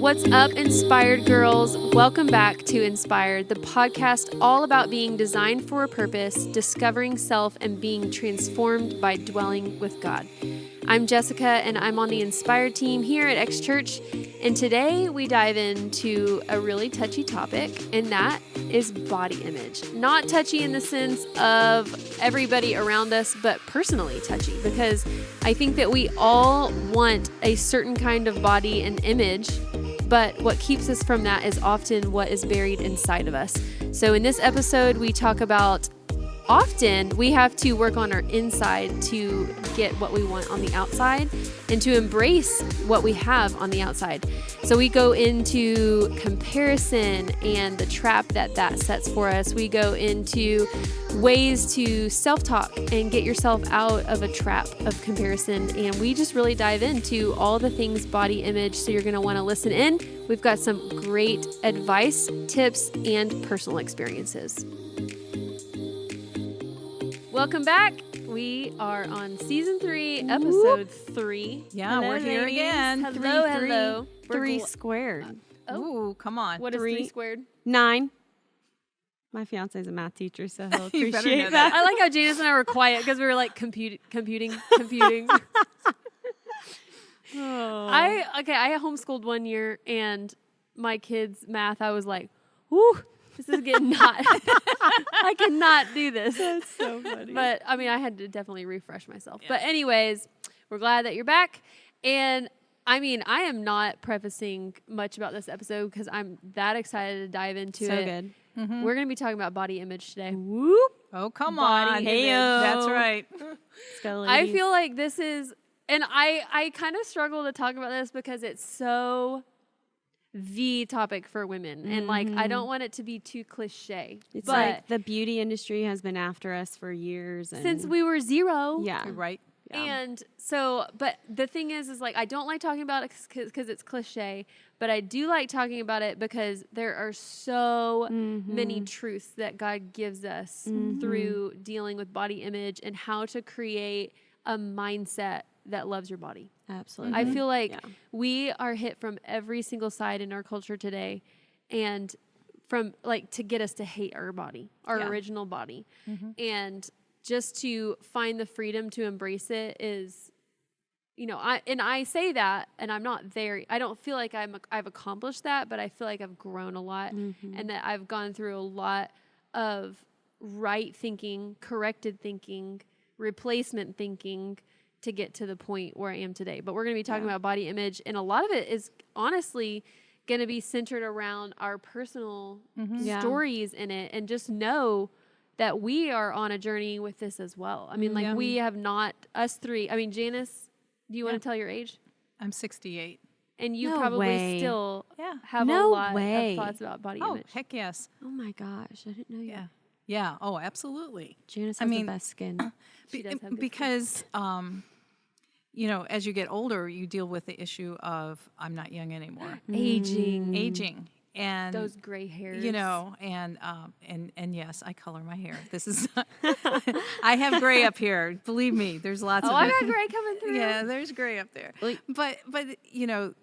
What's up, Inspired girls? Welcome back to Inspired, the podcast all about being designed for a purpose, discovering self, and being transformed by dwelling with God. I'm Jessica, and I'm on the Inspired team here at X Church, and today we dive into a really touchy topic, and that is body image. Not touchy in the sense of everybody around us, but personally touchy, because I think that we all want a certain kind of body and image, but what keeps us from that is often what is buried inside of us. So in this episode, we talk about often we have to work on our inside to get what we want on the outside and to embrace what we have on the outside. So we go into comparison and the trap that sets for us. We go into ways to self-talk and get yourself out of a trap of comparison. And we just really dive into all the things body image. So you're going to want to listen in. We've got some great advice, tips, and personal experiences. Welcome back. We are on season 3, episode 3. Yeah, Hello, we're here ladies. again. Hello. Three squared. Ooh, come on. What is 3 squared? 9. My fiance is a math teacher, so he'll You better appreciate know that. I like how Janice and I were quiet because we were like computing. I homeschooled one year, and my kids' math, I was like, whoo, this is getting not, I cannot do this. That's so funny. But I mean, I had to definitely refresh myself. Yeah. But anyways, we're glad that you're back. And I mean, I am not prefacing much about this episode because I'm that excited to dive into it. So good. Mm-hmm. We're going to be talking about body image today. Whoop. Oh, come Body on. image. Hey-o. That's right. Let's go, I ladies. feel like this is, and I kind of struggle to talk about this because it's so the topic for women. And like, I don't want it to be too cliche. It's but like the beauty industry has been after us for years. And since we were 0. Yeah. You're right. Yeah. And so, but the thing is like, I don't like talking about it because it's cliche, but I do like talking about it because there are so many truths that God gives us through dealing with body image and how to create a mindset that loves your body. Absolutely. I feel like we are hit from every single side in our culture today, and from like to get us to hate our body, our original body. And just to find the freedom to embrace it is, you know, I say that, and I'm not there. I don't feel like I've accomplished that, but I feel like I've grown a lot and that I've gone through a lot of right thinking, corrected thinking, replacement thinking to get to the point where I am today. But we're going to be talking about body image, and a lot of it is honestly going to be centered around our personal stories in it, and just know that we are on a journey with this as well. I mean, like we have not, us three, I mean, Janice, do you want to tell your age? I'm 68. And you No probably way. still have No a lot way. of thoughts about body Oh, image. heck yes. Oh my gosh. I didn't know you. Yeah. Yeah. Oh, absolutely. Janice has the best skin. She does have good Because, you know, as you get older, you deal with the issue of I'm not young anymore. Aging. And Those gray hairs. you know, and yes, I color my hair. This is I have gray up here. Believe me, there's lots of I it. got gray coming through. Yeah, there's gray up there. But you know,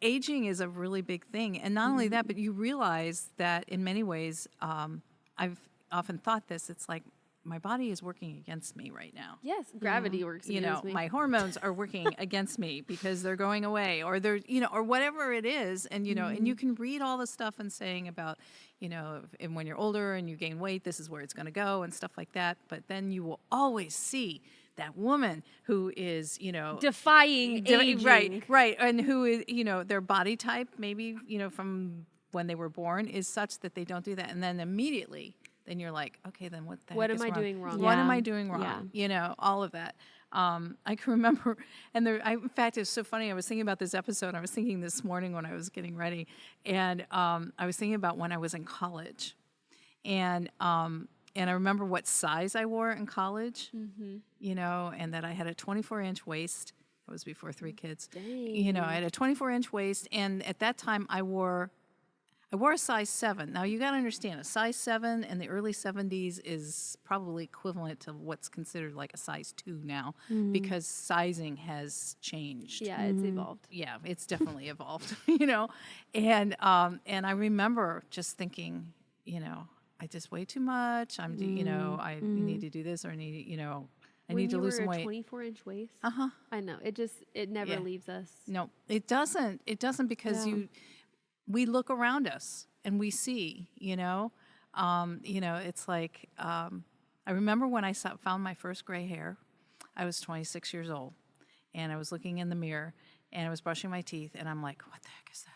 aging is a really big thing, and not only that, but you realize that in many ways, I've often thought this. It's like my body is working against me right now. Yes, gravity works You know, against me. my hormones are working against me because they're going away, or they're, you know, or whatever it is. And, you know, and you can read all the stuff and saying about, you know, and when you're older and you gain weight, this is where it's going to go and stuff like that. But then you will always see that woman who is, you know, defying aging. Right. And who is, you know, their body type, maybe, you know, from when they were born is such that they don't do that. And then immediately, then you're like, okay, then what the heck is am I wrong? doing wrong? What am Yeah. I doing wrong? Yeah. You know, all of that. I can remember, and in fact, it's so funny. I was thinking about this episode. I was thinking this morning when I was getting ready, and I was thinking about when I was in college, and I remember what size I wore in college, you know, and that I had a 24-inch waist. That was before 3 kids. Dang. You know, I had a 24-inch waist, and at that time I I wore a size 7. Now, you got to understand, a size 7 in the early 70s is probably equivalent to what's considered like a size 2 now because sizing has changed. Yeah, it's evolved. Yeah, it's definitely evolved, you know. And I remember just thinking, you know, I just weigh too much. You know, I need to do this or I need, you know, I need to lose some weight. When you were a 24-inch waist? Uh-huh. I know. It never leaves us. No, it doesn't. It doesn't because we look around us and we see, you know, it's like, I remember when I found my first gray hair, I was 26 years old and I was looking in the mirror and I was brushing my teeth and I'm like, what the heck is that?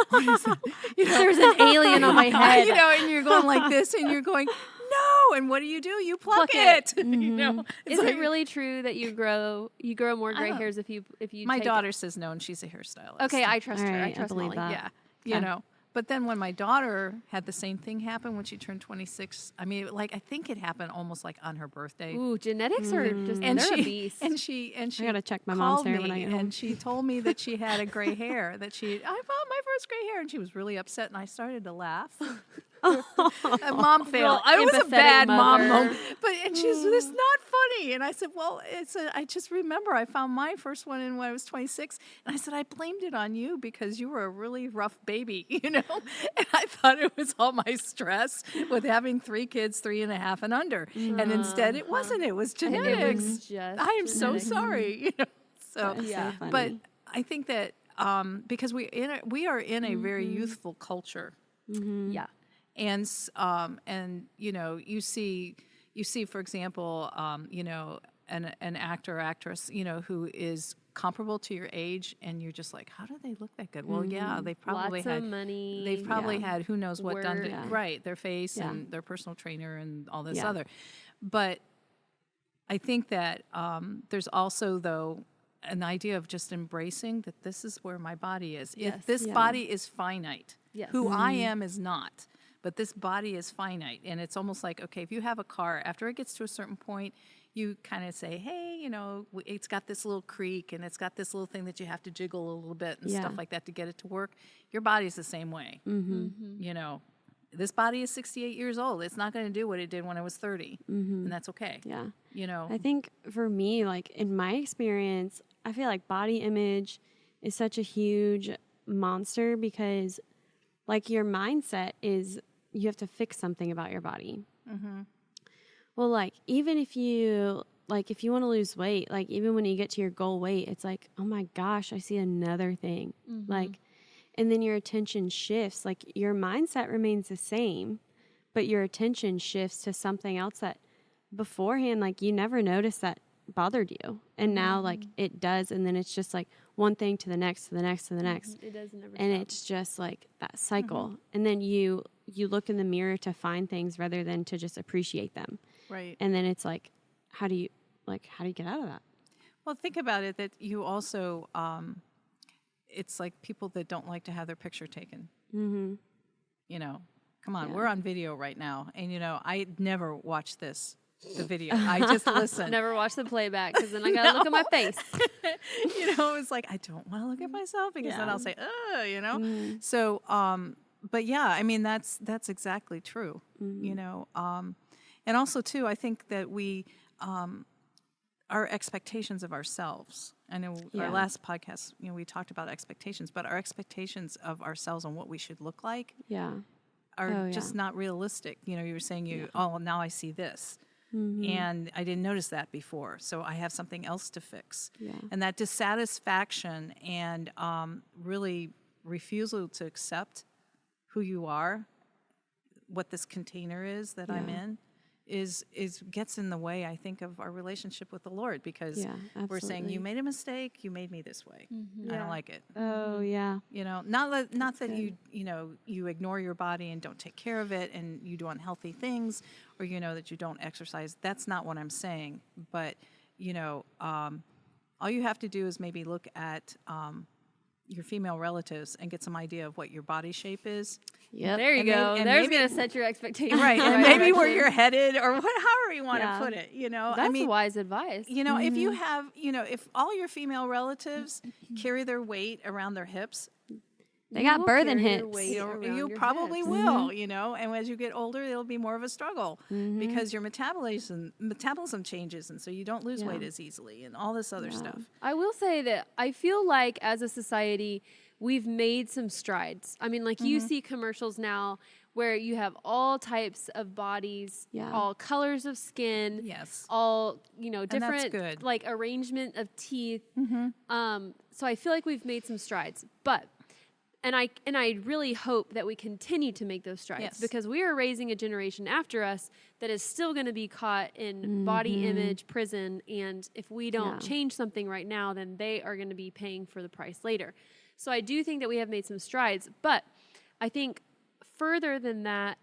What is that? You know, There's an alien on my head. you know, and you're going like this and you're going, no. And what do? You pluck it. You know, Is it really true that you grow more gray hairs if you my daughter says no, and she's a hairstylist. Okay, I trust her. Right, I trust believe Molly. that. Yeah, you know. But then when my daughter had the same thing happen when she turned 26, I mean, like I think it happened almost like on her birthday. Ooh, genetics are just they're a beast. And she I gotta check my mom's called hair me when I get home. and she told me that she had a gray hair I found my first gray hair, and she was really upset, and I started to laugh. A mom fail. Real It was a empathetic bad mom mother. moment. And she's, it's not funny. And I said, well, I just remember I found my first one when I was 26. And I said, I blamed it on you because you were a really rough baby, you know? And I thought it was all my stress with having 3 kids, 3.5 and under. And instead it wasn't. It was I think genetics. it was just I am so genetics. sorry. You know? So, That's so funny. but I think that because we are in a very youthful culture. Yeah. And you know, you see, for example, you know, an actor or actress, you know, who is comparable to your age, and you're just like, how do they look that good? Well, yeah, they probably Lots had of money. They've probably had who knows what done to Work. right their face Yeah. and their personal trainer and all this Yeah. other. But I think that there's also though an idea of just embracing that this is where my body is. Yes. If this Yeah. body is finite, Yes. who I am is not. But this body is finite, and it's almost like, okay, if you have a car, after it gets to a certain point, you kind of say, hey, you know, it's got this little creak, and it's got this little thing that you have to jiggle a little bit and stuff Yeah. like that to get it to work. Your body's the same way. You know, this body is 68 years old. It's not going to do what it did when I was 30, and that's okay. Yeah. You know, I think for me, like in my experience, I feel like body image is such a huge monster because like your mindset is you have to fix something about your body. Well, like even if you want to lose weight, like even when you get to your goal weight, it's like, oh my gosh, I see another thing. Like, and then your attention shifts. Like your mindset remains the same, but your attention shifts to something else that beforehand, like you never noticed that bothered you. And now like it does. And then it's just like one thing to the next, to the next, to the next. It does never And stop. it's just like that cycle. And then you look in the mirror to find things rather than to just appreciate them. right. And then it's like, how do you get out of that? Well, think about it that you also, it's like people that don't like to have their picture taken. Mm-hmm. You know, come on, Yeah. we're on video right now. And, you know, I never watch the video. I just listen. Never watch the playback because then I gotta look at my face. You know, it's like, I don't want to look at myself because then I'll say, you know. Mm-hmm. So, but yeah, I mean, that's exactly true, you know. And also, too, I think that we, our expectations of ourselves, I know Yeah. our last podcast, you know, we talked about expectations, but our expectations of ourselves and what we should look like Yeah. are Oh, yeah. just not realistic. You know, you were saying oh, well, now I see this. Mm-hmm. And I didn't notice that before, so I have something else to fix. Yeah. And that dissatisfaction and really refusal to accept who you are, what this container is that I'm Yeah. in, is gets in the way, I think, of our relationship with the Lord because Yeah, we're saying, absolutely. you made a mistake, you made me this way. I Yeah. don't like it. Oh, yeah. You know, not that you know, you ignore your body and don't take care of it and you do unhealthy things or, you know, that you don't exercise. That's not what I'm saying. But, you know, all you have to do is maybe look at your female relatives and get some idea of what your body shape is. Yep. There you And go. and There's maybe- gonna set your expectations. Right. in the And right maybe where direction. you're headed or however you want Yeah. to put it, you know. That's I mean, wise advice. you know, if you have, you know, if all your female relatives carry their weight around their hips, They You got will birthing carry your hips. weight around You your probably hips. will, you know, and as you get older, it'll be more of a struggle Mm-hmm. because your metabolism changes, and so you don't lose Yeah. weight as easily, and all this other Yeah. stuff. I will say that I feel like as a society, we've made some strides. I mean, like you see commercials now where you have all types of bodies, Yeah. all colors of skin, Yes. all, that's different good. like arrangement of teeth. So I feel like we've made some strides, but and I really hope that we continue to make those strides Yes. because we are raising a generation after us that is still going to be caught in body image prison, and if we don't Yeah. change something right now, then they are going to be paying for the price later. So I do think that we have made some strides, but I think further than that,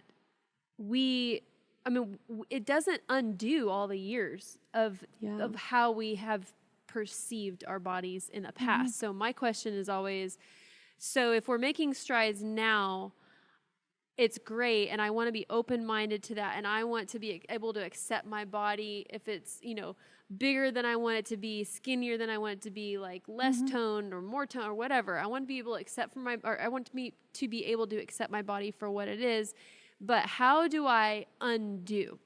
it doesn't undo all the years of Yeah. how we have perceived our bodies in the past. So my question is always, so if we're making strides now, it's great, and I want to be open-minded to that, and I want to be able to accept my body if it's, bigger than I want it to be, skinnier than I want it to be, like less toned or more toned or whatever. I want to be able to to be able to accept my body for what it is. But how do I undo?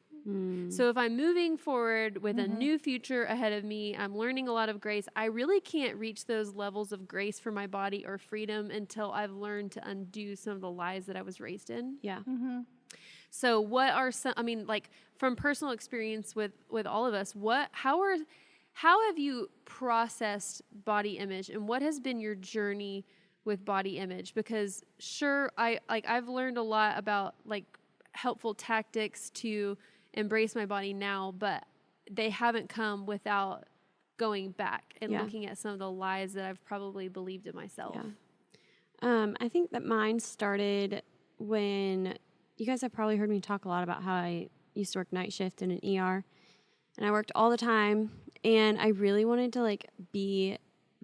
So if I'm moving forward with a new future ahead of me, I'm learning a lot of grace. I really can't reach those levels of grace for my body or freedom until I've learned to undo some of the lies that I was raised in. Yeah. So what are some, from personal experience with all of us, how have you processed body image, and what has been your journey with body image? Because sure, I've learned a lot about helpful tactics to embrace my body now, but they haven't come without going back and looking at some of the lies that I've probably believed in myself. Yeah. I think that mine started when you guys have probably heard me talk a lot about how I used to work night shift in an ER, and I worked all the time, and I really wanted to be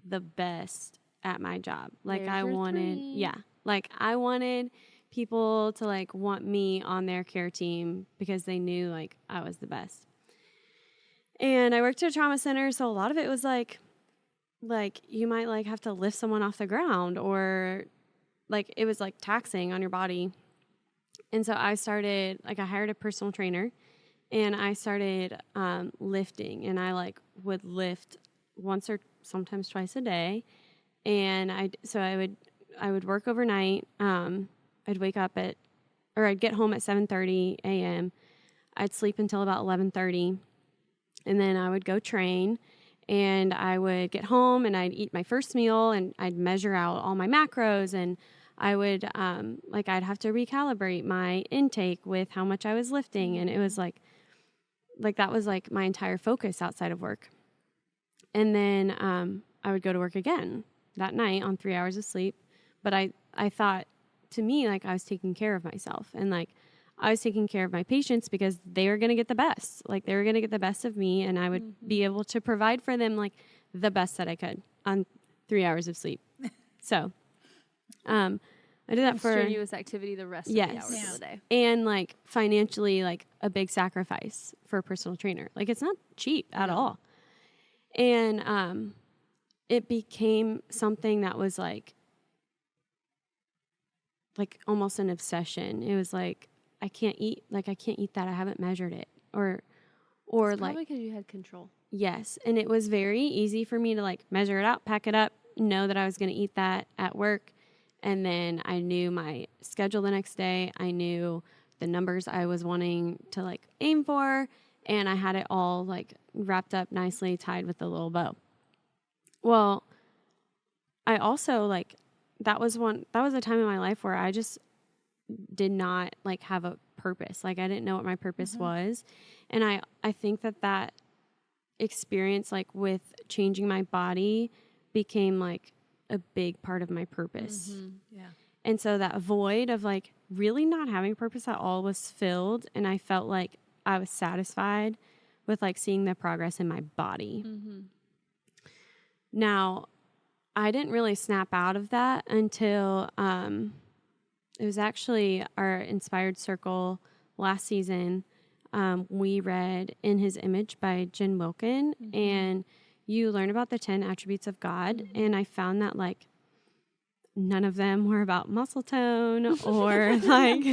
the best at my job. I wanted people to want me on their care team because they knew I was the best. And I worked at a trauma center, so a lot of it was you might have to lift someone off the ground, or it was taxing on your body. And so I started, I hired a personal trainer, and I started lifting, and I would lift once or sometimes twice a day. And I would work overnight. I'd wake up I'd get home at 7:30 a.m. I'd sleep until about 11:30, and then I would go train, and I would get home and I'd eat my first meal, and I'd measure out all my macros, and I would, I'd have to recalibrate my intake with how much I was lifting. And it was that was my entire focus outside of work. And then I would go to work again that night on 3 hours of sleep. But I thought, to me, I was taking care of myself, and I was taking care of my patients because they were going to get the best. They were going to get the best of me, and I would be able to provide for them the best that I could on 3 hours of sleep. So I did that for strenuous activity the rest of the hours of the day. And financially, a big sacrifice for a personal trainer. It's not cheap at all. And it became something that was almost an obsession. It was I can't eat that. I haven't measured it. Or it's probably because you had control. Yes. And it was very easy for me to measure it out, pack it up, know that I was going to eat that at work. And then I knew my schedule the next day. I knew the numbers I was wanting to aim for. And I had it all wrapped up nicely, tied with a little bow. Well, I also that was a time in my life where I just did not have a purpose. I didn't know what my purpose was. And I think that experience with changing my body became a big part of my purpose. Yeah. And so that void of really not having purpose at all was filled, and I felt I was satisfied with seeing the progress in my body. Now, I didn't really snap out of that until it was actually our Inspired Circle last season. We read In His Image by Jen Wilkin, and you learn about the 10 attributes of God. And I found that none of them were about muscle tone or like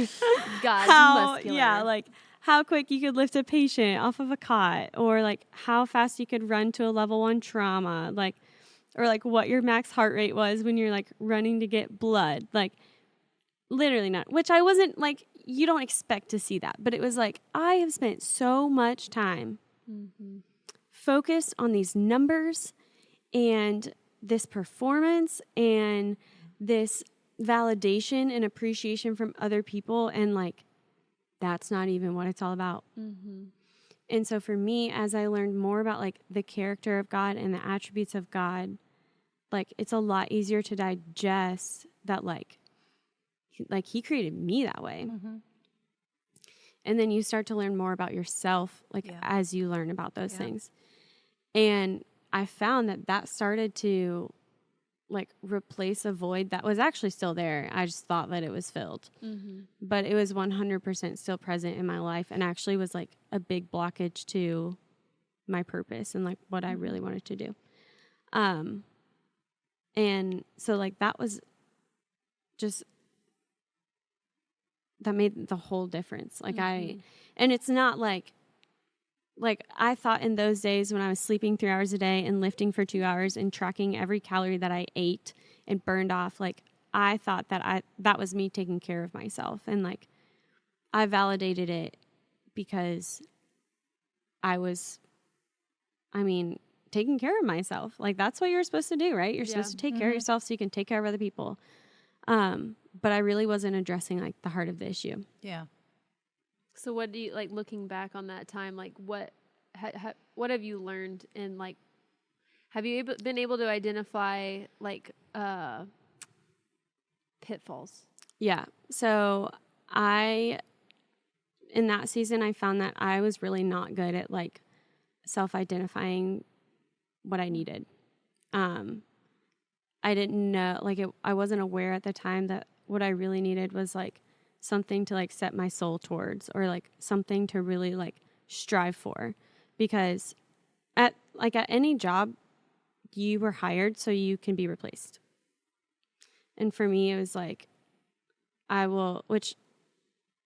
God's how, muscular. yeah, like how quick you could lift a patient off of a cot, or like how fast you could run to a level 1 trauma, like, or like what your max heart rate was when you're like running to get blood. Like, literally not, which I wasn't like, you don't expect to see that, but it was like, I have spent so much time focused on these numbers and this performance and this validation and appreciation from other people, and like, that's not even what it's all about. And so for me, as I learned more about like the character of God and the attributes of God, like it's a lot easier to digest that like he created me that way. And then you start to learn more about yourself, like as you learn about those things. And I found that started to like replace a void that was actually still there. I just thought that it was filled, but it was 100% still present in my life, and actually was like a big blockage to my purpose and like what I really wanted to do. And so like that was just, that made the whole difference. Like and it's not like I thought in those days when I was sleeping 3 hours a day and lifting for 2 hours and tracking every calorie that I ate and burned off, like I thought that was me taking care of myself. And like I validated it because I was, taking care of myself. Like that's what you're supposed to do, right? You're supposed to take care of yourself so you can take care of other people. But I really wasn't addressing like the heart of the issue. Yeah. So what do you, like, looking back on that time, like what have you learned, and like have you been able to identify like pitfalls? Yeah. So in that season, I found that I was really not good at like self-identifying what I needed. I didn't know, like I wasn't aware at the time that what I really needed was like something to like set my soul towards, or like something to really like strive for, because at any job you were hired so you can be replaced. And for me, it was like, which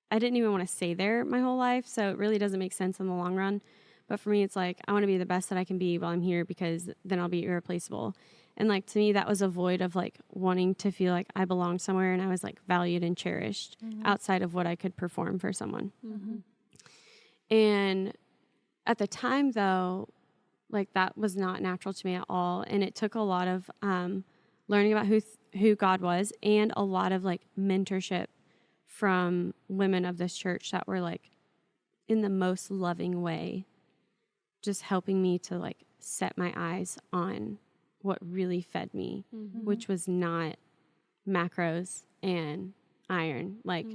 I didn't even want to stay there my whole life, so it really doesn't make sense in the long run. But for me, it's like, I want to be the best that I can be while I'm here, because then I'll be irreplaceable. And like, to me, that was a void of like wanting to feel like I belonged somewhere and I was like valued and cherished outside of what I could perform for someone. And at the time though, like that was not natural to me at all. And it took a lot of learning about who God was, and a lot of like mentorship from women of this church that were like in the most loving way, just helping me to like set my eyes on what really fed me, which was not macros and iron. Like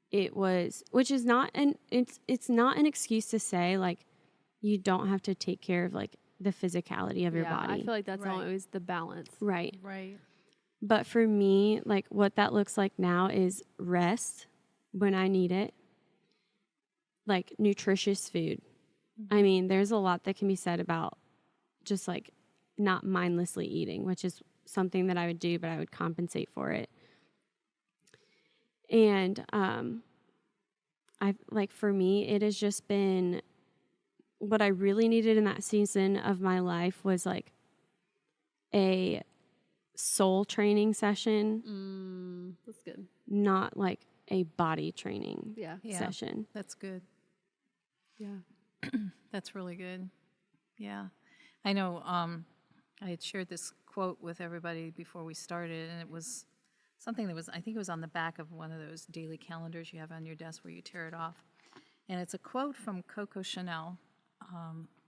it was, which is not it's not an excuse to say like you don't have to take care of like the physicality of your body. I feel like that's always the balance. Right. Right. But for me, like what that looks like now is rest when I need it, like nutritious food. I mean, there's a lot that can be said about just like not mindlessly eating, which is something that I would do, but I would compensate for it. And for me, it has just been, what I really needed in that season of my life was like a soul training session. That's good. Not like a body training Yeah. session. That's good. Yeah. That's really good. Yeah. I know I had shared this quote with everybody before we started, and it was something that was, I think it was on the back of one of those daily calendars you have on your desk where you tear it off. And it's a quote from Coco Chanel.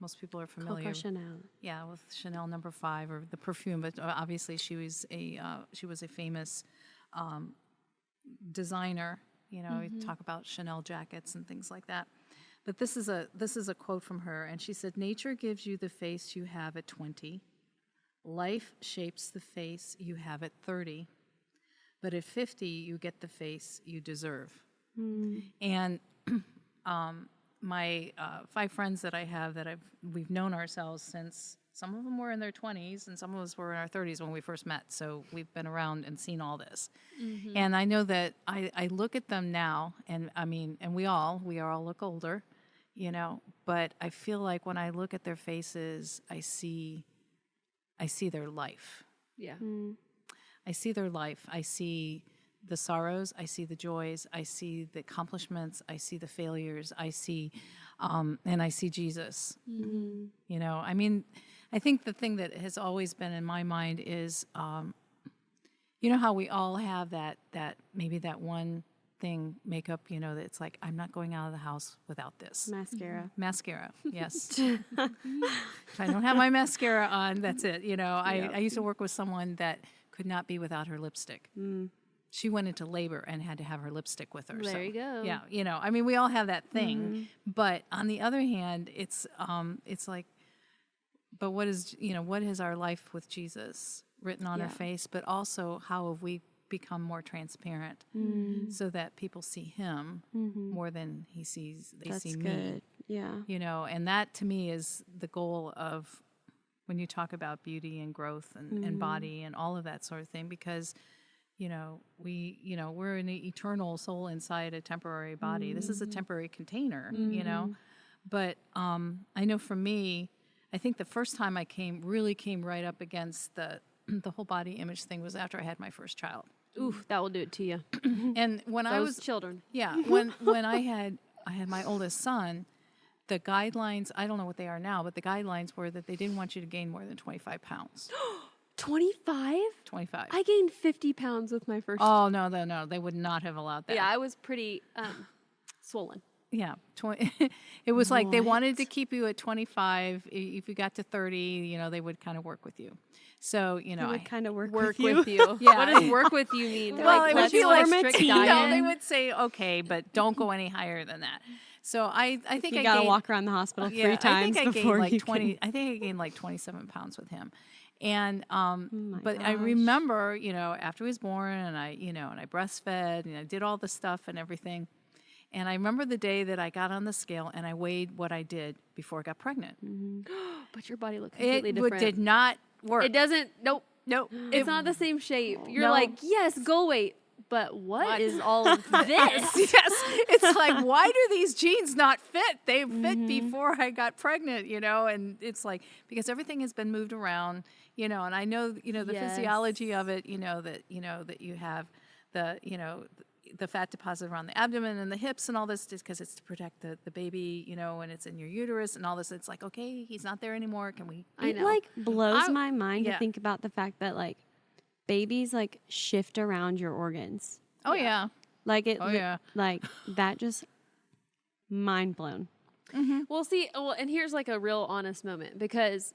Most people are familiar. Coco Chanel. Yeah, with Chanel No. 5, or the perfume, but obviously she was a famous designer. You know, we talk about Chanel jackets and things like that. But this is a quote from her, and she said, "Nature gives you the face you have at 20. Life shapes the face you have at 30. But at 50, you get the face you deserve." And my 5 friends that I have we've known ourselves Some of them were in their 20s, and some of us were in our 30s when we first met. So we've been around and seen all this. And I know that I look at them now, and I mean, and we all look older, you know, but I feel like when I look at their faces, I see their life. Yeah. I see their life. I see the sorrows. I see the joys. I see the accomplishments. I see the failures. I see, and I see Jesus. You know, I mean, I think the thing that has always been in my mind is, you know how we all have that maybe that one thing, makeup, you know, that it's like, I'm not going out of the house without this. Mascara, yes. If I don't have my mascara on, that's it. You know, I used to work with someone that could not be without her lipstick. She went into labor and had to have her lipstick with her. There you go. Yeah, you know, I mean, we all have that thing. But on the other hand, it's like, but what is our life with Jesus written on our face? But also, how have we become more transparent so that people see him more than they see me? Good. Yeah. You know, and that to me is the goal of when you talk about beauty and growth and body and all of that sort of thing, because you know, we're an eternal soul inside a temporary body. This is a temporary container, you know. But I know for me, I think the first time I came right up against the whole body image thing was after I had my first child. Oof, that will do it to you. And when I was children. Yeah, when I had my oldest son, the guidelines, I don't know what they are now, but the guidelines were that they didn't want you to gain more than 25 pounds. 25? 25. I gained 50 pounds with my first. Oh, no. They would not have allowed that. Yeah, I was pretty swollen. Yeah. It was like they wanted to keep you at 25. If you got to 30, you know, they would kind of work with you. So, you know. They would kind of work Work with you. with you. Yeah. What does work with you mean? Well, Like, it would let's be do like a strict no, diet? they would say, okay, but don't go any higher than that. So I think You I gotta gained, walk around the hospital 3 times I think I before gained like you 20. can. I think I gained like 27 pounds with him. And my but I gosh. remember, you know, after he was born, and I breastfed, and I did all the stuff and everything. And I remember the day that I got on the scale and I weighed what I did before I got pregnant. But your body looked completely different. Did not work. It doesn't. Nope. It's not the same shape. You're like, yes, goal weight. But what is all of this? Yes. It's like, why do these jeans not fit? They fit before I got pregnant, you know, and it's like, because everything has been moved around, you know, and I know, you know, the physiology of it, you know, that you have the fat deposit around the abdomen and the hips and all this, just because it's to protect the baby, you know, and it's in your uterus and all this. It's like, okay, he's not there anymore. Can we? I know. It like blows my mind yeah. to think about the fact that like babies like shift around your organs. Oh yeah. Like it. Oh yeah. Like that just mind blown. Well, and here's like a real honest moment, because,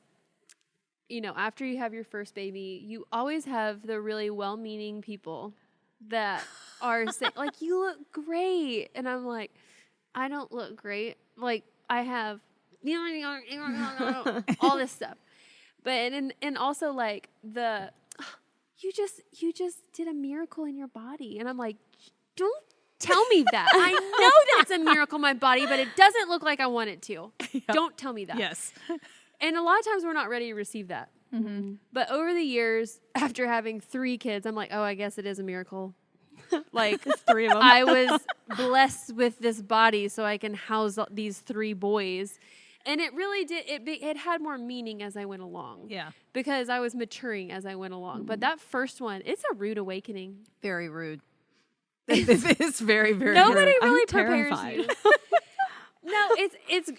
you know, after you have your first baby, you always have the really well-meaning people that are saying, like, you look great. And I'm like, I don't look great. Like, I have all this stuff. But, and also, like, you just did a miracle in your body. And I'm like, don't tell me that. I know that's a miracle in my body, but it doesn't look like I want it to. Yep. Don't tell me that. Yes. And a lot of times we're not ready to receive that. But over the years, after having 3 kids, I'm like, oh, I guess it is a miracle. Like 3 of them. I was blessed with this body so I can house these 3 boys. And it really did. It had more meaning as I went along. Yeah. Because I was maturing as I went along. But that first one, it's a rude awakening. Very rude. It's very, very Nobody rude. really I'm prepares terrified. you. No, it's.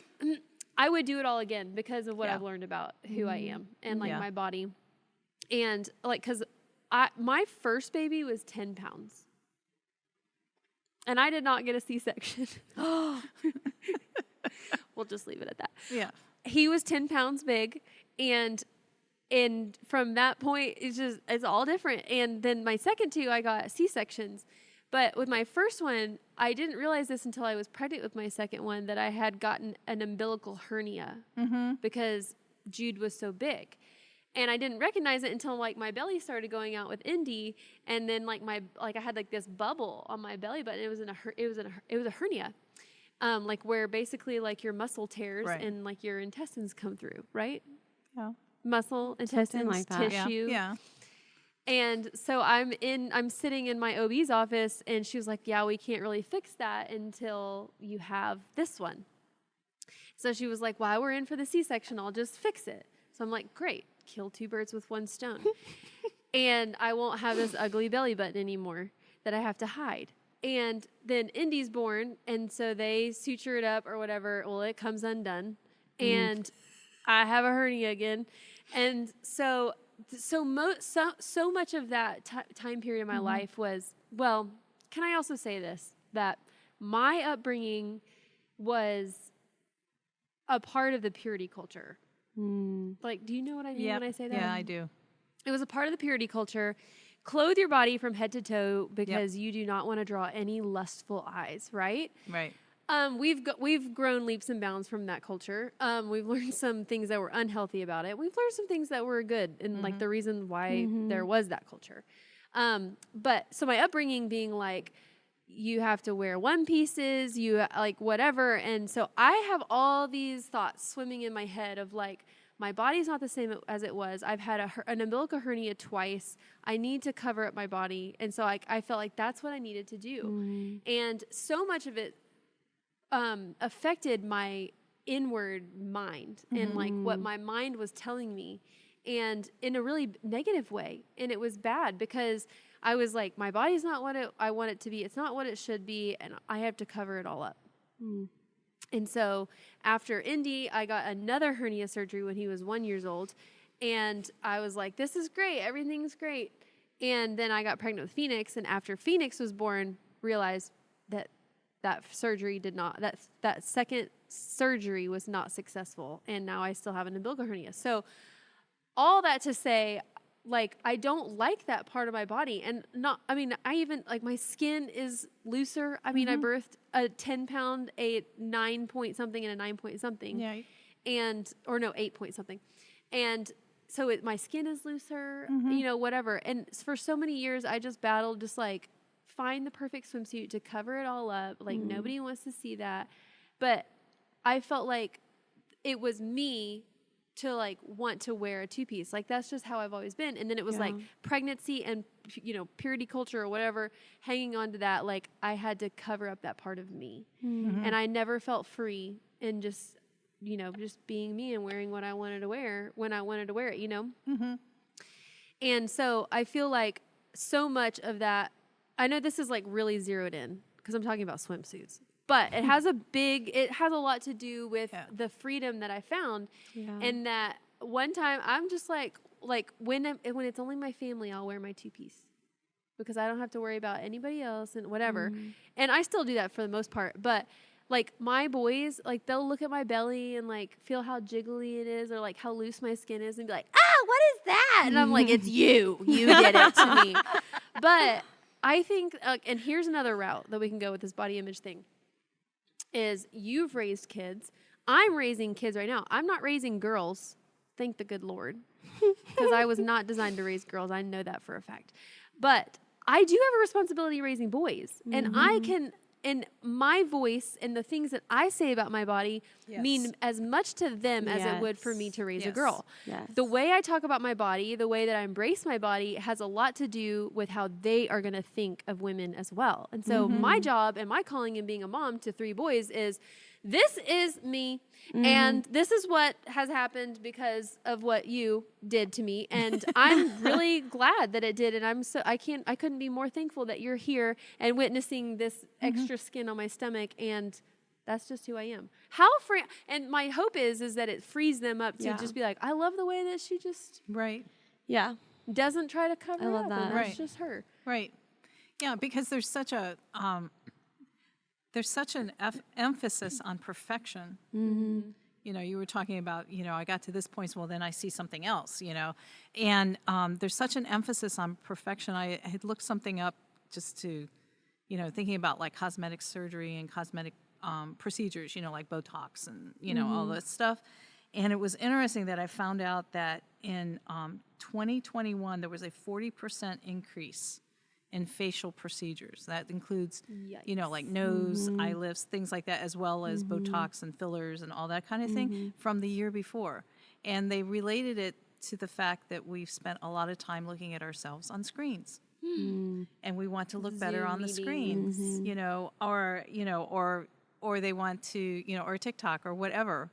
I would do it all again because of what I've learned about who I am and like my body, and like because my first baby was 10 pounds, and I did not get a C-section. We'll just leave it at that. Yeah, he was 10 pounds big, and from that point it's all different. And then my second 2, I got C-sections. But with my first one, I didn't realize this until I was pregnant with my second one, that I had gotten an umbilical hernia because Jude was so big. And I didn't recognize it until like my belly started going out with Indy, and then like I had like this bubble on my belly button. It was a hernia, like where basically like your muscle tears and like your intestines come through, right? Yeah. muscle, intestines, like that. tissue. Yeah. And so I'm sitting in my OB's office, and she was like, yeah, we can't really fix that until you have this one. So she was like, while we're in for the C-section, I'll just fix it. So I'm like, great, kill two birds with one stone. And I won't have this ugly belly button anymore that I have to hide. And then Indy's born, and so they suture it up or whatever. Well, it comes undone, and I have a hernia again. And so much of that time period in my life was, well, can I also say this, that my upbringing was a part of the purity culture. Like, do you know what I mean when I say that? Yeah, I do. It was a part of the purity culture. Clothe your body from head to toe because you do not want to draw any lustful eyes, right? Right. We've grown leaps and bounds from that culture. We've learned some things that were unhealthy about it. We've learned some things that were good and like the reason why there was that culture. But so my upbringing being like, you have to wear one pieces, you like whatever. And so I have all these thoughts swimming in my head of like, my body's not the same as it was. I've had an umbilical hernia twice. I need to cover up my body. And so I felt like that's what I needed to do. And so much of it affected my inward mind and like what my mind was telling me, and in a really negative way. And it was bad because I was like, my body's not what I want it to be. It's not what it should be. And I have to cover it all up. And so after Indy, I got another hernia surgery when he was 1 year old. And I was like, this is great. Everything's great. And then I got pregnant with Phoenix. And after Phoenix was born, realized that surgery that second surgery was not successful. And now I still have an umbilical hernia. So all that to say, like, I don't like that part of my body. And I even, like, my skin is looser. I mean, I birthed a 10-pound, a 9 point something, and a 9 point something. Yeah. 8 point something. And so my skin is looser, whatever. And for so many years, I just battled, just like, find the perfect swimsuit to cover it all up. Like, nobody wants to see that. But I felt like it was me to like want to wear a two-piece. Like, that's just how I've always been. And then it was like pregnancy and, purity culture or whatever, hanging on to that. Like, I had to cover up that part of me. And I never felt free in just being me and wearing what I wanted to wear when I wanted to wear it, And so I feel like so much of that, I know this is like really zeroed in because I'm talking about swimsuits, but it has a lot to do with the freedom that I found. And that one time I'm just like when it's only my family, I'll wear my two-piece because I don't have to worry about anybody else and whatever. And I still do that for the most part, but like my boys, like they'll look at my belly and like feel how jiggly it is or like how loose my skin is and be like, what is that? And I'm like, it's you did it to me. But I think, and here's another route that we can go with this body image thing, is you've raised kids. I'm raising kids right now. I'm not raising girls, thank the good Lord, because I was not designed to raise girls. I know that for a fact. But I do have a responsibility raising boys, and I can, and my voice and the things that I say about my body mean as much to them as it would for me to raise a girl. The way I talk about my body, the way that I embrace my body has a lot to do with how they are going to think of women as well. And so my job and my calling in being a mom to 3 boys is, this is me, and this is what has happened because of what you did to me, and I'm really glad that it did, and I couldn't be more thankful that you're here and witnessing this extra skin on my stomach, and that's just who I am. And my hope is that it frees them up to just be like, I love the way that she just doesn't try to cover up. that. And that's just her. Right. Yeah, because there's such an emphasis on perfection. You were talking about, I got to this point, well, then I see something else, and there's such an emphasis on perfection. I had looked something up just to, thinking about like cosmetic surgery and cosmetic procedures, like Botox and, all this stuff. And it was interesting that I found out that in 2021, there was a 40% increase in facial procedures. That includes, like nose, eye lifts, things like that, as well as Botox and fillers and all that kind of thing from the year before. And they related it to the fact that we've spent a lot of time looking at ourselves on screens. And we want to look better Zoom on the meetings. screen, or they want to, or TikTok or whatever,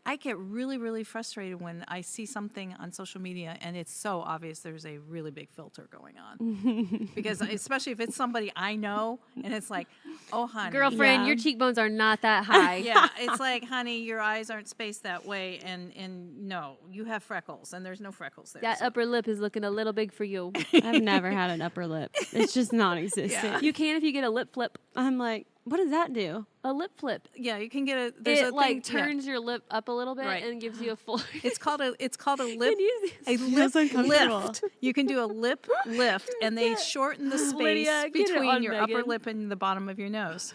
I get really, really frustrated when I see something on social media and it's so obvious there's a really big filter going on. Because especially if it's somebody I know and it's like, oh, honey. Girlfriend, your cheekbones are not that high. Yeah, it's like, honey, your eyes aren't spaced that way, and no, you have freckles, and there's no freckles there. That so. upper lip is looking a little big for you. I've never had an upper lip. It's just non-existent. Yeah. You can if you get a lip flip. I'm like, what does that do? A lip flip. Yeah, you can get there's It a like thing, yeah. turns your lip up a little bit Right. and gives you a full. It's called a lip Feels uncomfortable. lift. You can do a lip lift, and they shorten the space Lydia, get it between on your upper Megan. lip and the bottom of your nose.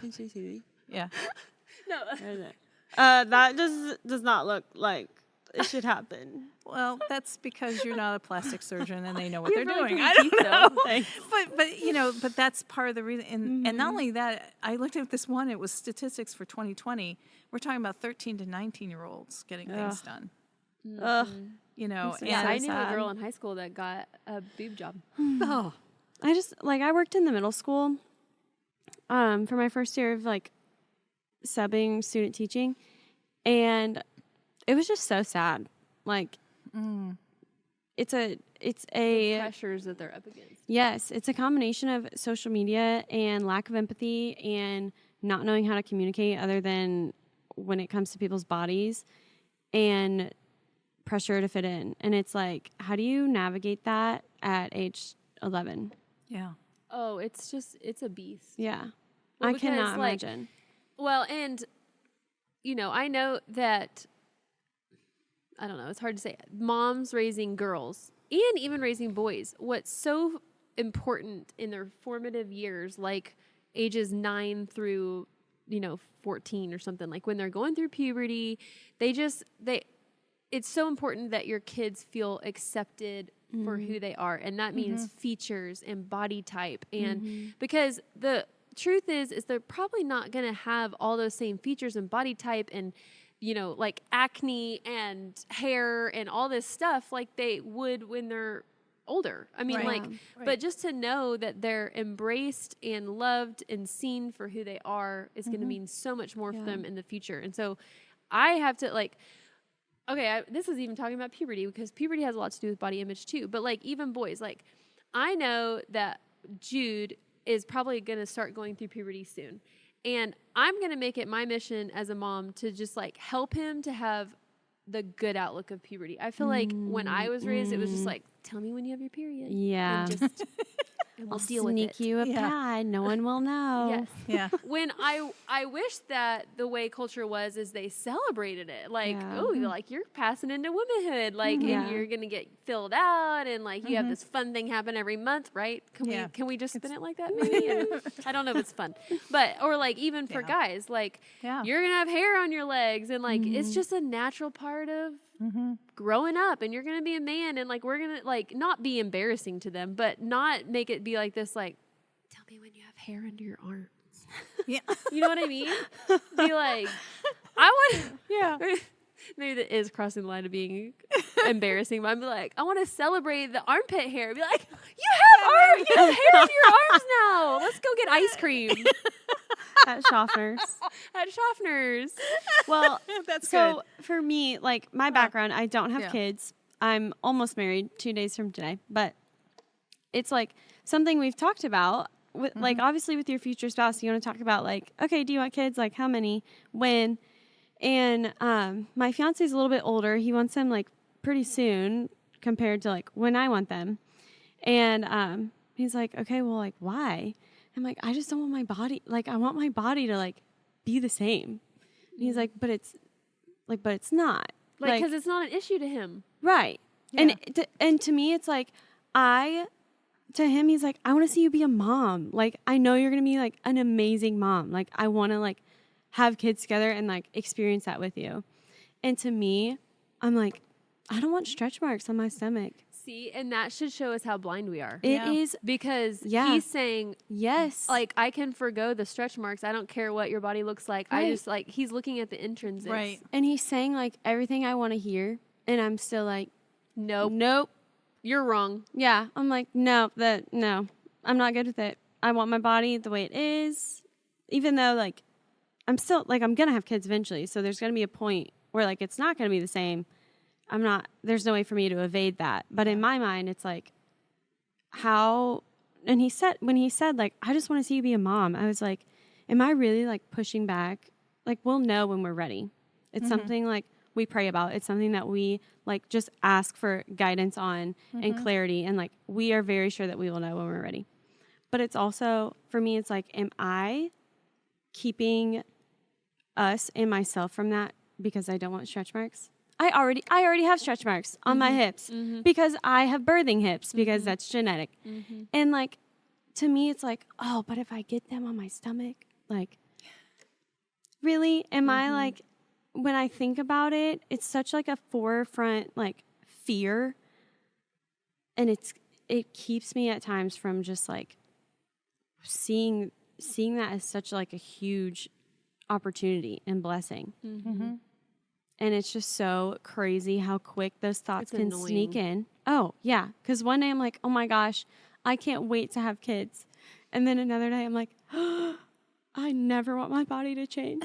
Yeah. No. That does not look like it should happen. Well, that's because you're not a plastic surgeon and they know what You they're have really doing. pretty I teeth, don't know. Thanks. But that's part of the reason. And not only that, I looked at this one. It was statistics for 2020. We're talking about 13 to 19-year-olds getting things done. Ugh. And Yeah, I knew a sad. girl in high school that got a boob job. oh, I worked in the middle school for my first year of subbing student teaching, and it was just so sad. It's a Pressures that they're up against. yes, it's a combination of social media and lack of empathy and not knowing how to communicate other than when it comes to people's bodies and pressure to fit in. And it's like, how do you navigate that at age 11? yeah. Oh, it's a beast. Yeah. Well, I cannot because, like, imagine. Well, and, I know that, I don't know, it's hard to say. Moms raising girls and even raising boys, what's so important in their formative years, like ages 9 through, 14 or something, like when they're going through puberty, it's so important that your kids feel accepted for who they are. And that means features and body type. And because the truth is they're probably not going to have all those same features and body type and, like acne and hair and all this stuff like they would when they're older. I mean, Right. but just to know that they're embraced and loved and seen for who they are is going to mean so much more for them in the future. And so I have to this is even talking about puberty because puberty has a lot to do with body image too. But even boys, I know that Jude is probably going to start going through puberty soon. And I'm going to make it my mission as a mom to just help him to have the good outlook of puberty. I feel like when I was raised, it was just tell me when you have your period. Yeah. And we'll I'll deal with sneak it. you a Yeah. pad. No one will know. Yes. Yeah. When I wish that the way culture was is they celebrated it. Yeah. You're passing into womanhood. Yeah. And you're going to get filled out and you have this fun thing happen every month, right? Yeah. Can we just spin it like that maybe? And I don't know if it's fun. But or even for guys, Yeah. you're going to have hair on your legs and it's just a natural part of growing up, and you're going to be a man, and we're going to not be embarrassing to them, but not make it be like this, tell me when you have hair under your arms. Yeah. You know what I mean? Be like, I want Yeah. maybe that is crossing the line of being embarrassing, but I'm like, I want to celebrate the armpit hair. Be like, you have hair on your arms now. Let's go get ice cream At Schaffner's. at Schaffner's. Well, That's so for me, my background, I don't have Yeah. kids. I'm almost married 2 days from today, but it's something we've talked about. With, obviously with your future spouse, you want to talk about okay, do you want kids? How many? When? And my fiance is a little bit older. He wants them pretty soon compared to when I want them. And he's like, okay, well, why? I'm like, I just don't want my body. I want my body to be the same. And he's like, but it's not. Because it's not an issue to him. Right. Yeah. And to me, it's to him, he's like, I want to see you be a mom. I know you're going to be an amazing mom. I want to have kids together and experience that with you. And to me, I'm like, I don't want stretch marks on my stomach. See, and that should show us how blind we are. It is Because Yeah. he's saying, yes. I can forgo the stretch marks. I don't care what your body looks like. I Right. just he's looking at the intrinsics. Right. And he's saying everything I want to hear. And I'm still like, Nope. You're wrong. Yeah. I'm like, no, I'm not good with it. I want my body the way it is. Even though, like, I'm still, like, I'm going to have kids eventually. So there's going to be a point where, like, it's not going to be the same. There's no way for me to evade that. But in my mind, it's like, how, and when he said, like, I just want to see you be a mom, I was like, am I really, like, pushing back? Like, we'll know when we're ready. It's something, like, we pray about. It's something that we, like, just ask for guidance on and clarity. And, like, we are very sure that we will know when we're ready. But it's also, for me, it's like, am I keeping us and myself from that because I don't want stretch marks? I already have stretch marks on my hips because I have birthing hips because that's genetic. And, like, to me, it's like, oh, but if I get them on my stomach, like, really? Am I, like, when I think about it, it's such, like, a forefront, like, fear. And it keeps me at times from just, like, seeing that as such, like, a huge opportunity and blessing. And it's just so crazy how quick those thoughts can sneak in. Oh, yeah. Because one day I'm like, oh, my gosh, I can't wait to have kids. And then another day I'm like, oh, I never want my body to change.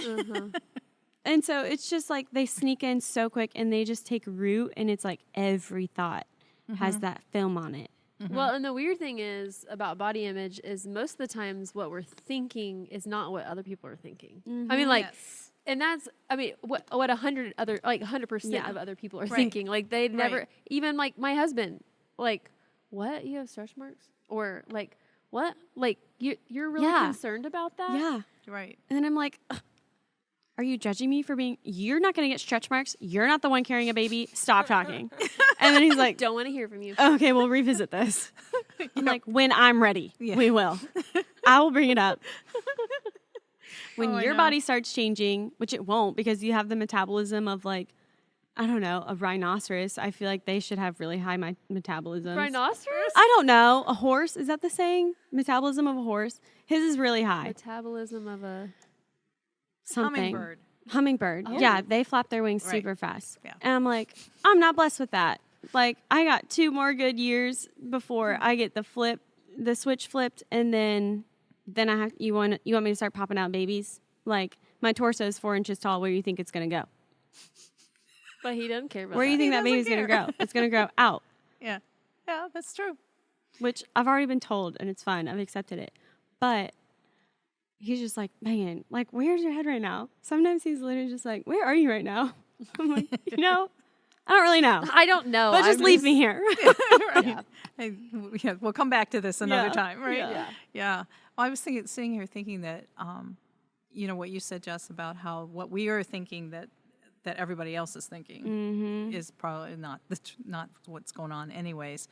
And so it's just like they sneak in so quick and they just take root. And it's like every thought has that film on it. Well, and the weird thing is about body image is most of the times what we're thinking is not what other people are thinking. I mean, like, and that's, I mean, what 100% of other people are thinking. Like, they never, even like my husband, like, what? You have stretch marks? Or like, what? Like, you're really concerned about that? Yeah. Right. And then I'm like, ugh, are you judging me for you're not going to get stretch marks. You're not the one carrying a baby. Stop talking. And then he's like, Don't want to hear from you. Okay, we'll revisit this. I'm like, when I'm ready, we will. I will bring it up. When your body starts changing, which it won't because you have the metabolism of, like, I don't know, a rhinoceros. I feel like they should have really high metabolisms. Rhinoceros? I don't know. A horse? Is that the saying? Metabolism of a horse? His is really high. Metabolism of a... Something. Hummingbird. Oh. Yeah, they flap their wings super fast. Yeah. And I'm like, I'm not blessed with that. Like, I got 2 more good years before I get the switch flipped, and then I have you want me to start popping out babies? Like, my torso is 4 inches tall. Where do you think it's gonna go? But he doesn't care about Where do you think that baby's gonna grow? It's gonna grow out. Yeah, that's true. Which I've already been told, and it's fine. I've accepted it. But he's just like, man, like, where's your head right now? Sometimes he's literally just like, where are you right now? I'm like, I don't really know. I don't know. But just leave me here. We'll come back to this another time, right? Yeah. Well, I was sitting here thinking that, what you said, Jess, about how what we are thinking that everybody else is thinking is probably not what's going on, anyways.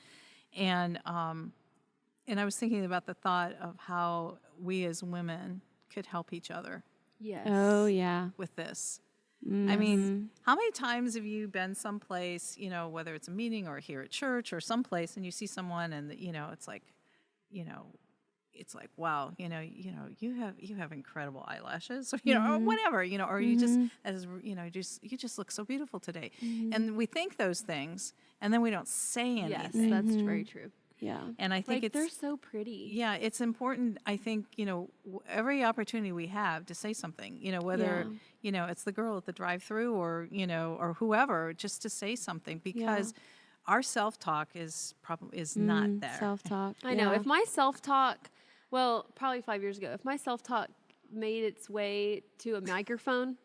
And I was thinking about the thought of how we as women could help each other. Yes. Oh, yeah. With this. I mean, how many times have you been someplace, whether it's a meeting or here at church or someplace, and you see someone and, it's like, wow, you have incredible eyelashes, or, or whatever, or you just look so beautiful today. And we think those things, and then we don't say anything. Yes, that's very true. Yeah. And I think they're so pretty. Yeah, it's important, I think, every opportunity we have to say something, whether, it's the girl at the drive-through or, or whoever, just to say something, because our self-talk is not there. Self-talk. I know. If my self-talk, well, probably 5 years ago, if my self-talk made its way to a microphone,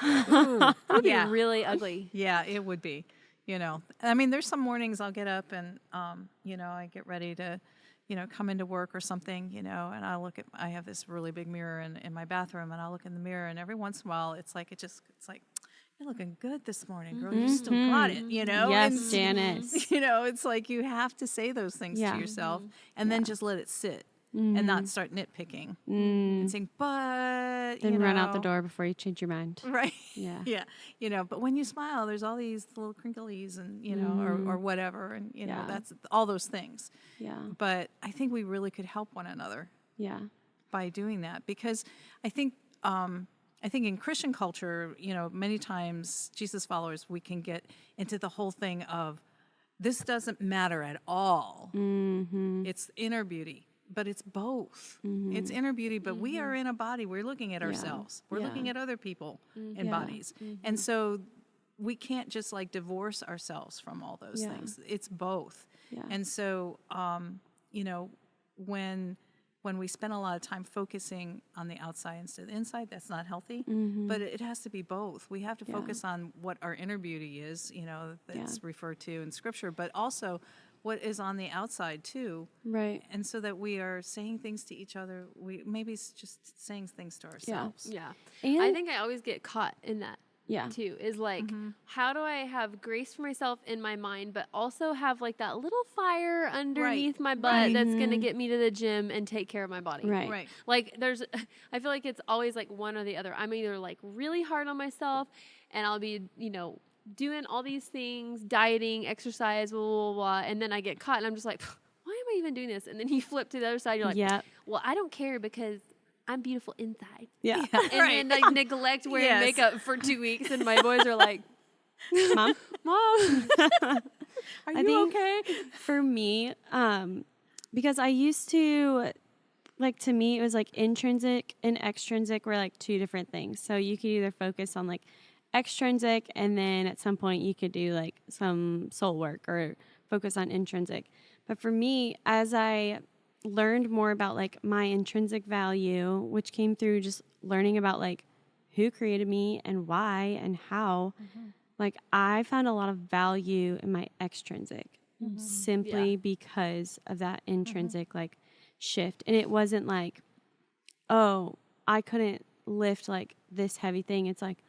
it would be really ugly. Yeah, it would be. I mean, there's some mornings I'll get up and, I get ready to, come into work or something, and I have this really big mirror in my bathroom, and I'll look in the mirror, and every once in a while, it's like, you're looking good this morning, girl. You still got it, Yes, and, Janice. It's like you have to say those things to yourself and then just let it sit and not start nitpicking and saying, but, then run out the door before you change your mind. Right. Yeah. Yeah. But when you smile, there's all these little crinklies and, or whatever. And, that's all those things. Yeah. But I think we really could help one another. Yeah. By doing that. Because I think I think in Christian culture, many times Jesus followers, we can get into the whole thing of this doesn't matter at all. It's inner beauty, but it's both. It's inner beauty, but we are in a body. We're looking at ourselves. We're looking at other people in bodies. And so we can't just like divorce ourselves from all those things. It's both. Yeah. And so, when we spend a lot of time focusing on the outside instead of the inside, that's not healthy. But it has to be both. We have to focus on what our inner beauty is, that's referred to in Scripture, but also what is on the outside too. Right. And so that we are saying things to each other. We maybe it's just saying things to ourselves. Yeah. And I think I always get caught in that. Yeah. Too is like, how do I have grace for myself in my mind, but also have like that little fire underneath my butt that's going to get me to the gym and take care of my body. Right. Like I feel like it's always like one or the other. I'm either like really hard on myself and I'll be, doing all these things, dieting, exercise, blah, blah, blah, and then I get caught and I'm just like, why am I even doing this? And then you flip to the other side. You're like, well, I don't care because I'm beautiful inside. Yeah. And then like neglect wearing makeup for 2 weeks and my boys are like, Mom? Are you okay? For me, because I used to, like, to me, it was like intrinsic and extrinsic were like two different things. So you could either focus on like extrinsic and then at some point you could do like some soul work or focus on intrinsic. But for me, as I learned more about like my intrinsic value, which came through just learning about like who created me and why and how, like I found a lot of value in my extrinsic simply because of that intrinsic like shift. And it wasn't like, oh, I couldn't lift like this heavy thing. It's like,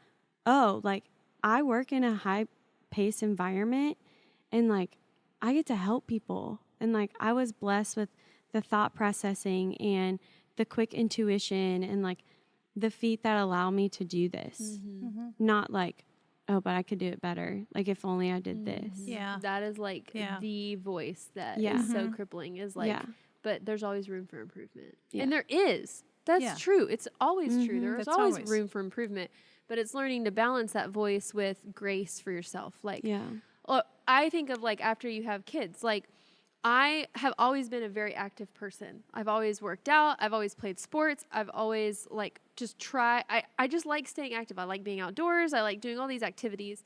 oh, like I work in a high paced environment and like I get to help people. And like I was blessed with the thought processing and the quick intuition and like the feet that allow me to do this. Not like, oh, but I could do it better. Like if only I did this. Yeah. that is like the voice that is so crippling is like, but there's always room for improvement. And there is. That's true. It's always true. There's always room for improvement, but it's learning to balance that voice with grace for yourself. Like, I think of like after you have kids, like I have always been a very active person. I've always worked out. I've always played sports. I've always like just I just like staying active. I like being outdoors. I like doing all these activities.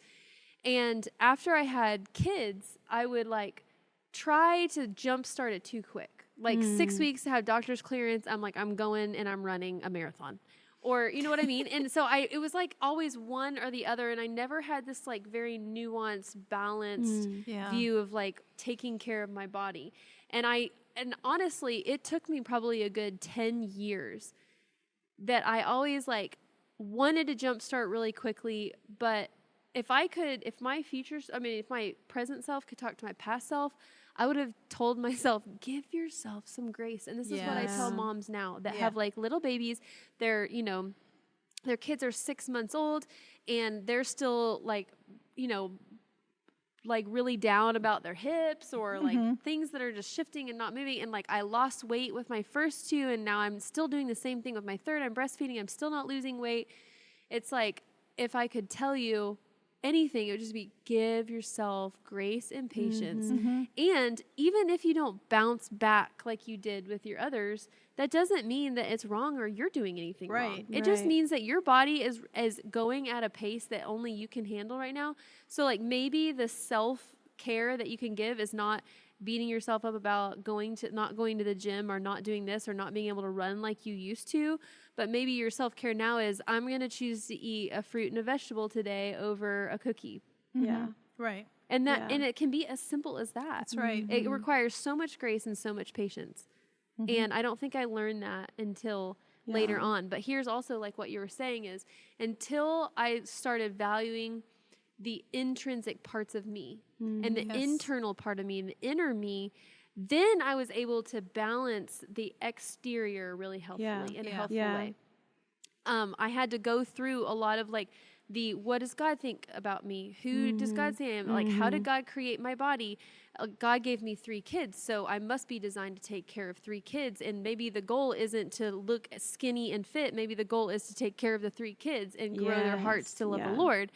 And after I had kids, I would like try to jumpstart it too quick. Like 6 weeks to have doctor's clearance. I'm like, I'm going and I'm running a marathon. Or, you know what I mean? And so it was like always one or the other. And I never had this like very nuanced, balanced view of like taking care of my body. And honestly, it took me probably a good 10 years that I always like wanted to jumpstart really quickly. But if my present self could talk to my past self, I would have told myself, give yourself some grace. And this is what I tell moms now that have like little babies. They're, their kids are 6 months old and they're still like, like really down about their hips or like things that are just shifting and not moving. And like I lost weight with my first two and now I'm still doing the same thing with my third. I'm breastfeeding. I'm still not losing weight. It's like, if I could tell you anything, it would just be give yourself grace and patience. And even if you don't bounce back like you did with your others, that doesn't mean that it's wrong or you're doing anything wrong. It just means that your body is going at a pace that only you can handle right now. So like maybe the self-care that you can give is not beating yourself up about not going to the gym or not doing this or not being able to run like you used to. But maybe your self-care now is I'm going to choose to eat a fruit and a vegetable today over a cookie. Yeah. Right. And and it can be as simple as that. That's right. It requires so much grace and so much patience. And I don't think I learned that until later on. But here's also like what you were saying is until I started valuing the intrinsic parts of me and the internal part of me and the inner me, then I was able to balance the exterior really healthily in a healthful way. I had to go through a lot of like what does God think about me? Who does God say I am? Like, how did God create my body? God gave me 3 kids, so I must be designed to take care of 3 kids. And maybe the goal isn't to look skinny and fit. Maybe the goal is to take care of the 3 kids and grow their hearts to love the Lord.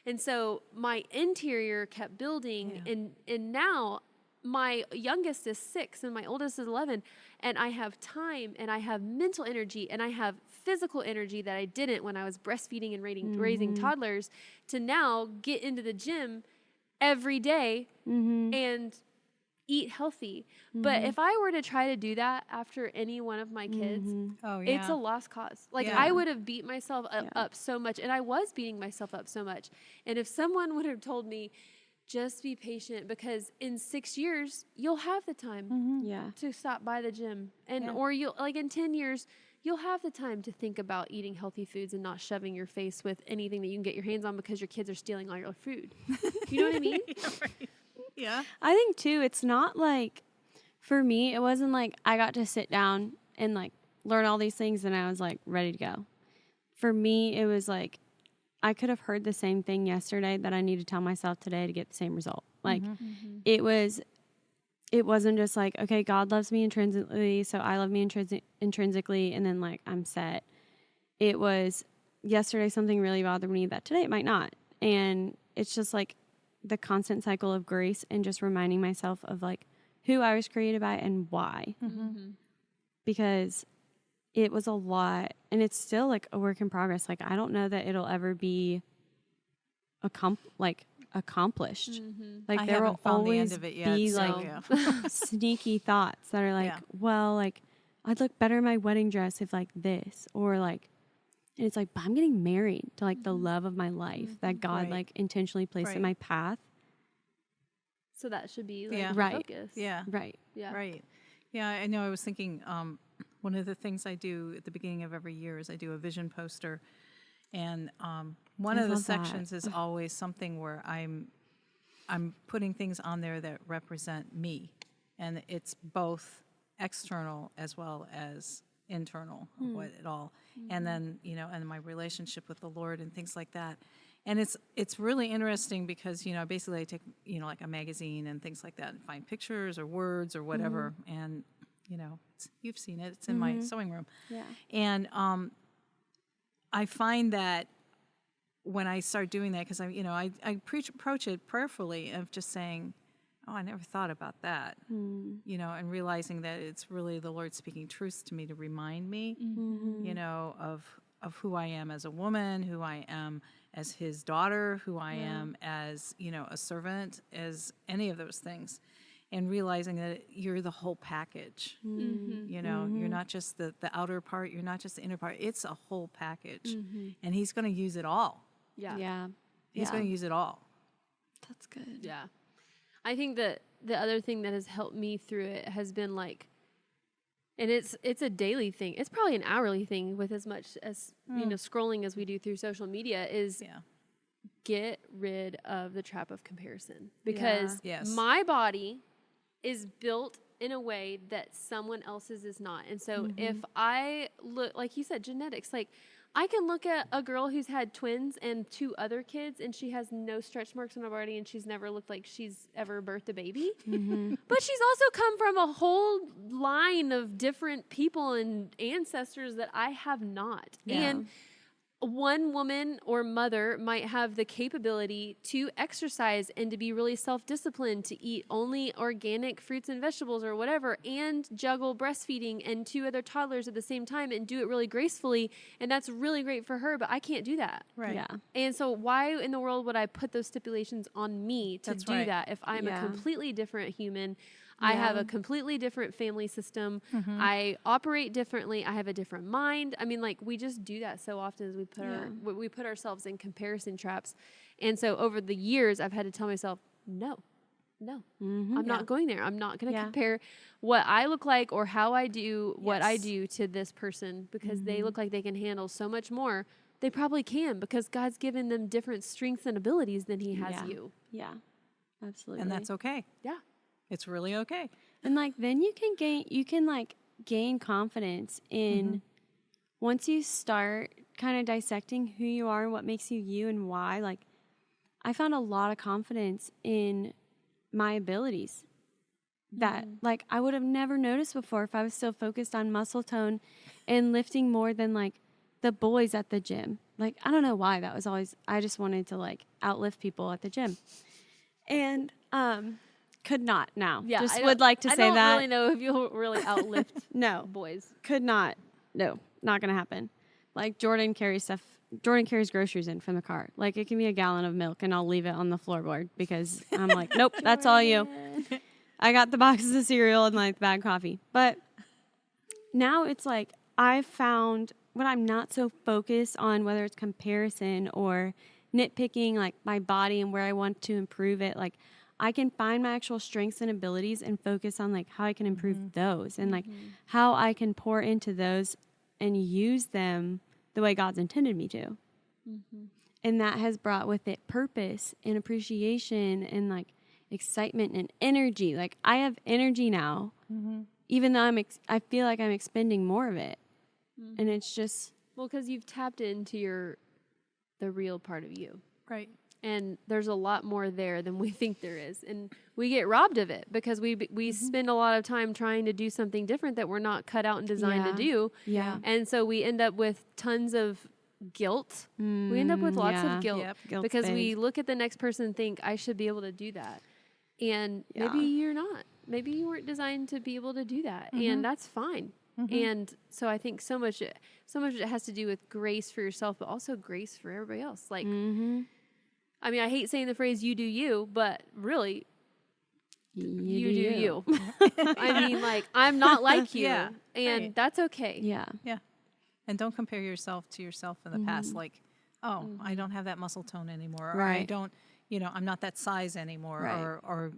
And so my interior kept building, and now my youngest is 6 and my oldest is 11, and I have time and I have mental energy and I have physical energy that I didn't when I was breastfeeding and raising toddlers, to now get into the gym every day and eat healthy. But if I were to try to do that after any one of my kids, it's a lost cause. Like, I would have beat myself up so much, and I was beating myself up so much. And if someone would have told me, just be patient, because in 6 years, you'll have the time to stop by the gym. And or you'll, like, in 10 years, you'll have the time to think about eating healthy foods and not shoving your face with anything that you can get your hands on because your kids are stealing all your food. You know what I mean? Yeah. I think too, it's not like, for me, it wasn't like I got to sit down and like learn all these things and I was like ready to go. For me, it was like, I could have heard the same thing yesterday that I need to tell myself today to get the same result. Like it wasn't just like, okay, God loves me intrinsically, so I love me intrinsically, and then like I'm set. It was, yesterday something really bothered me that today it might not. And it's just like the constant cycle of grace and just reminding myself of like who I was created by and why. Because it was a lot, and it's still like a work in progress. Like, I don't know that it'll ever be accomplished. Like, there will always be like sneaky thoughts that are like, well, like I'd look better in my wedding dress if like this, or like, and it's like, but I'm getting married to like the love of my life that God like intentionally placed in my path. So that should be like focus. Right. Yeah, I know. I was thinking, one of the things I do at the beginning of every year is I do a vision poster, and one of the sections is always something where I'm putting things on there that represent me, and it's both external as well as internal, what it all, and then and my relationship with the Lord and things like that. And it's really interesting because basically I take like a magazine and things like that and find pictures or words or whatever, and you've seen it. It's in my sewing room. Yeah. And I find that when I start doing that, because I approach it prayerfully of just saying, oh, I never thought about that, and realizing that it's really the Lord speaking truths to me to remind me, of who I am as a woman, who I am as His daughter, who I am as, a servant, as any of those things. And realizing that you're the whole package, you're not just the outer part, you're not just the inner part, it's a whole package. And He's going to use it all. He's going to use it all. That's good. Yeah. I think that the other thing that has helped me through it has been like, and it's a daily thing. It's probably an hourly thing with as much as, scrolling as we do through social media, is get rid of the trap of comparison. Because my body is built in a way that someone else's is not. And so if I look, like you said, genetics, like I can look at a girl who's had twins and 2 other kids, and she has no stretch marks on her body, and she's never looked like she's ever birthed a baby. But she's also come from a whole line of different people and ancestors that I have not. And one woman or mother might have the capability to exercise and to be really self-disciplined, to eat only organic fruits and vegetables or whatever, and juggle breastfeeding and 2 other toddlers at the same time and do it really gracefully. And that's really great for her, but I can't do that. Right. Yeah. And so why in the world would I put those stipulations on me to do that if I'm a completely different human? I have a completely different family system. I operate differently. I have a different mind. I mean, like, we just do that so often as we put ourselves in comparison traps. And so over the years, I've had to tell myself, no, I'm not going there. I'm not going to compare what I look like or how I do what I do to this person, because they look like they can handle so much more. They probably can, because God's given them different strengths and abilities than He has you. Yeah, absolutely. And that's okay. Yeah. It's really okay. And like, then you can gain confidence in once you start kind of dissecting who you are and what makes you you and why, like, I found a lot of confidence in my abilities that, like, I would have never noticed before if I was still focused on muscle tone and lifting more than, like, the boys at the gym. Like, I don't know why that was always, I just wanted to, like, outlift people at the gym. And, could not now. Yeah, just would like to say that. I don't really know if you'll really outlift No. boys. Could not. No, not going to happen. Like, Jordan carries groceries in from the car. Like, it can be a gallon of milk, and I'll leave it on the floorboard because I'm like, nope, that's all you. I got the boxes of cereal and, like, the bag of coffee. But now it's like I've found when I'm not so focused on whether it's comparison or nitpicking, like, my body and where I want to improve it, like, I can find my actual strengths and abilities and focus on, like, how I can improve those and, like, how I can pour into those and use them the way God's intended me to. And that has brought with it purpose and appreciation and, like, excitement and energy. Like, I have energy now, even though I feel like I'm expending more of it. And it's just... Well, because you've tapped into the real part of you. Right. And there's a lot more there than we think there is. And we get robbed of it because we spend a lot of time trying to do something different that we're not cut out and designed to do. Yeah. And so we end up with tons of guilt. We end up with lots of guilt because we look at the next person and think, I should be able to do that. And maybe you're not. Maybe you weren't designed to be able to do that. And that's fine. And so I think so much of it has to do with grace for yourself, but also grace for everybody else. Like, I mean, I hate saying the phrase "you do you," but really, you do you. I mean, like, I'm not like you, and that's okay. Yeah. Yeah. And don't compare yourself to yourself in the past. Like, oh, I don't have that muscle tone anymore. Or I don't, I'm not that size anymore. Right. Or,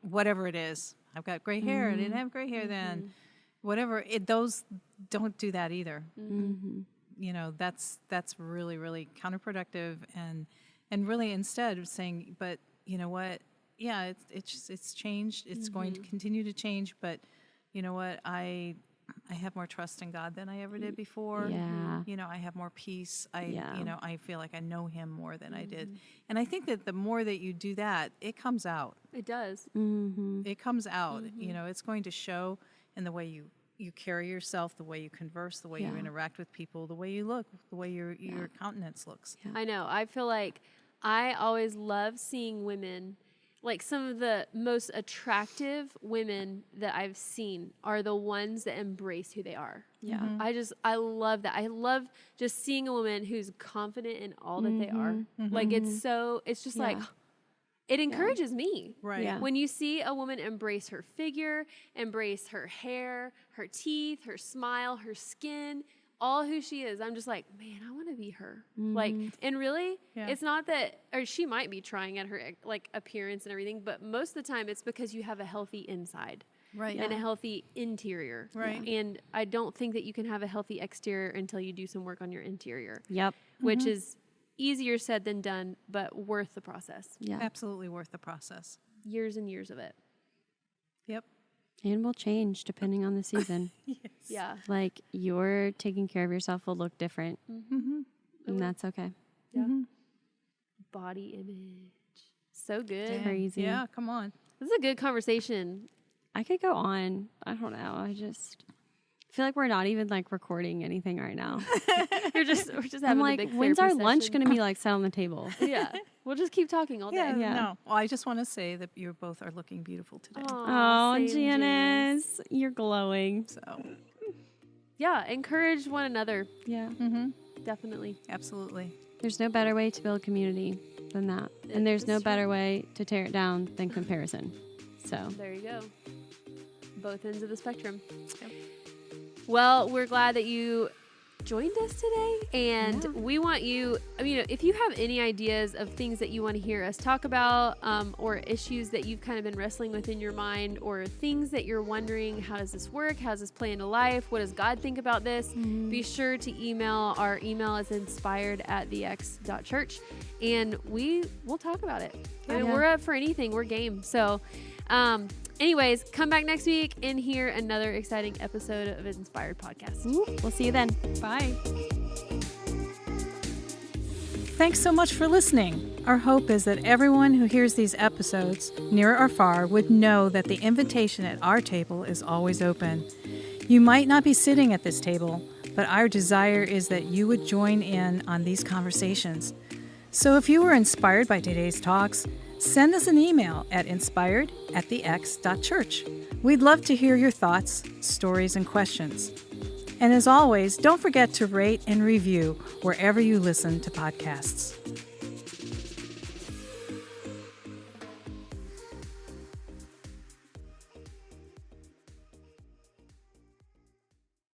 whatever it is. I've got gray hair. I didn't have gray hair then. Whatever. Those don't do that either. That's really, really counterproductive and really instead of saying, but you know what? Yeah, it's changed. It's going to continue to change. But you know what? I have more trust in God than I ever did before. Yeah. I have more peace. I feel like I know Him more than I did. And I think that the more that you do that, it comes out. It does. It comes out. It's going to show in the way you carry yourself, the way you converse, the way you interact with people, the way you look, the way your countenance looks. Yeah. I know. I feel like I always love seeing women, like some of the most attractive women that I've seen are the ones that embrace who they are. Yeah. I love that. I love just seeing a woman who's confident in all that they are. Like, it's just like, it encourages me. Right. Yeah. When you see a woman embrace her figure, embrace her hair, her teeth, her smile, her skin, all who she is, I'm just like, man, I want to be her. Like, and really, it's not that, or she might be trying at her, like, appearance and everything, but most of the time it's because you have a healthy inside. Right. And a healthy interior. Right. And I don't think that you can have a healthy exterior until you do some work on your interior. Yep. Which is easier said than done, but worth the process. Yeah. Absolutely worth the process. Years and years of it. Yep. And will change depending on the season. Yeah. Like, your taking care of yourself will look different. And that's okay. Yeah. Body image. So good. Crazy. Yeah, come on. This is a good conversation. I could go on. I don't know. I just feel like we're not even, like, recording anything right now. we're just having I'm a like, big when's our therapy lunch session. going to be, like, set on the table? Yeah. We'll just keep talking all day. Yeah, Yeah. no. Well, I just want to say that you both are looking beautiful today. Oh, same, Janice, you're glowing. So, Yeah, encourage one another. Yeah. Definitely. absolutely. There's no better way to build community than that. And there's no better way to tear it down than comparison. So, There you go. Both ends of the spectrum. Yep. Well, we're glad that you joined us today. And we want you, if you have any ideas of things that you want to hear us talk about, or issues that you've kind of been wrestling with in your mind, or things that you're wondering, how does this work? How does this play into life? What does God think about this? Be sure to email. Our email is inspired@thex.church, and we'll talk about it. I mean, we're up for anything. We're game. So, anyways, come back next week and hear another exciting episode of Inspired Podcast. we'll see you then. Bye. Thanks so much for listening. Our hope is that everyone who hears these episodes, near or far, would know that the invitation at our table is always open. You might not be sitting at this table, but our desire is that you would join in on these conversations. So if you were inspired by today's talks, send us an email at inspired@thex.church. We'd love to hear your thoughts, stories, and questions. And as always, don't forget to rate and review wherever you listen to podcasts.